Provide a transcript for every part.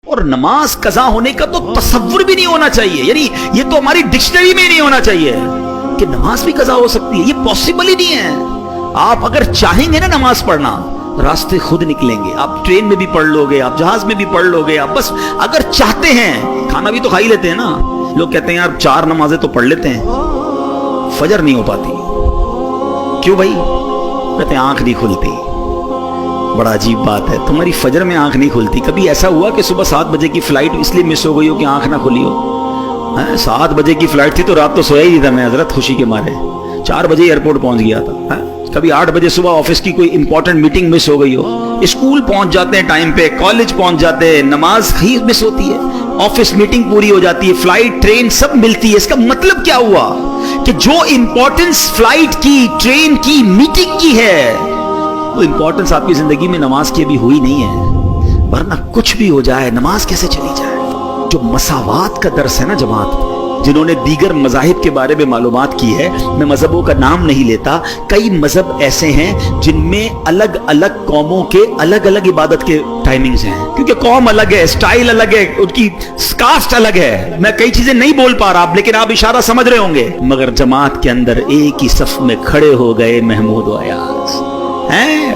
اور نماز قضا ہونے کا تو تصور بھی نہیں ہونا چاہیے، یعنی یہ تو ہماری ڈکشنری میں نہیں ہونا چاہیے کہ نماز بھی قضا ہو سکتی ہے، یہ پاسبل ہی نہیں ہے۔ آپ اگر چاہیں گے نا نماز پڑھنا، راستے خود نکلیں گے، آپ ٹرین میں بھی پڑھ لو گے، آپ جہاز میں بھی پڑھ لو گے، آپ بس اگر چاہتے ہیں۔ کھانا بھی تو کھا ہی لیتے ہیں نا، لوگ کہتے ہیں یار 4 نمازیں تو پڑھ لیتے ہیں، فجر نہیں ہو پاتی، کیوں بھائی؟ کہتے ہیں آنکھ نہیں کھلتی۔ بڑا عجیب بات ہے، تمہاری فجر میں آنکھ نہیں کھلتی، کبھی ایسا ہوا کہ صبح 7 بجے کی فلائٹ اس لیے مس ہو گئی ہو کہ آنکھ نہ کھلی ہو؟ 7 بجے کی فلائٹ تھی تو رات تو سویا ہی نہیں تھا میں حضرت، خوشی کے مارے 4 بجے ایئرپورٹ پہنچ گیا تھا۔ کبھی 8 بجے صبح آفس کی کوئی امپورٹنٹ میٹنگ مس ہو گئی ہو؟ اسکول پہنچ جاتے ہیں ٹائم پہ، کالج پہنچ جاتے ہیں، نماز ہی مس ہوتی ہے، آفس میٹنگ پوری ہو جاتی ہے، فلائٹ ٹرین سب ملتی ہے۔ اس کا مطلب کیا ہوا کہ جو امپورٹنس فلائٹ کی، ٹرین کی، میٹنگ کی ہے، وہ امپورٹنس آپ کی زندگی میں نماز کی ابھی ہوئی نہیں ہے۔ ورنہ کچھ بھی ہو جائے نماز کیسے چلی جائے؟ جو مساوات کا درس ہے نا جماعت، جنہوں نے دیگر مذاہب کے بارے میں معلومات کی ہے، میں مذہبوں کا نام نہیں لیتا، کئی مذہب ایسے ہیں جن میں الگ الگ قوموں کے الگ الگ عبادت کے ٹائمنگز ہیں، کیونکہ قوم الگ ہے، سٹائل الگ ہے، ان کی کاسٹ الگ ہے۔ میں کئی چیزیں نہیں بول پا رہا لیکن آپ اشارہ سمجھ رہے ہوں گے۔ مگر جماعت کے اندر ایک ہی صف میں کھڑے ہو گئے محمود و ایاز،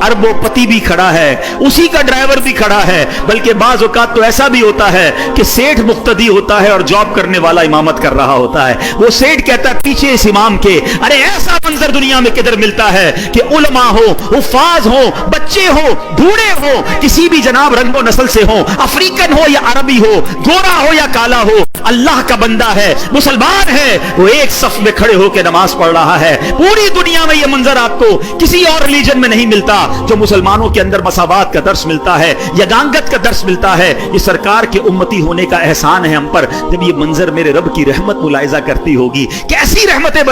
ارب و پتی بھی کھڑا ہے، اسی کا ڈرائیور بھی کھڑا ہے، بلکہ بعض اوقات تو ایسا بھی ہوتا ہے کہ سیٹھ مقتدی ہوتا ہے اور جاب کرنے والا امامت کر رہا ہوتا ہے۔ وہ سیٹھ کہتا ہے پیچھے اس امام کے، ارے ایسا منظر دنیا میں کدھر ملتا ہے کہ علماء ہو، حفاظ ہو، بچے ہو، بوڑھے ہو، کسی بھی جناب رنگ و نسل سے ہو، افریقن ہو یا عربی ہو، گورا ہو یا کالا ہو، اللہ کا بندہ ہے، مسلمان ہے، وہ ایک صف میں کھڑے ہو کے نماز پڑھ رہا ہے۔ پوری دنیا میں یہ منظر آپ کو کسی اور ریلیجن میں نہیں ملتا، جو مسلمانوں کے اندر مساوات کا درس ملتا ہے، یگانگت کا درس ملتا ہے۔ یہ سرکار کے امتی ہونے کا احسان ہے ہم پر۔ جب یہ منظر میرے رب کی رحمت ملاحظہ کرتی ہوگی، کیسی رحمتیں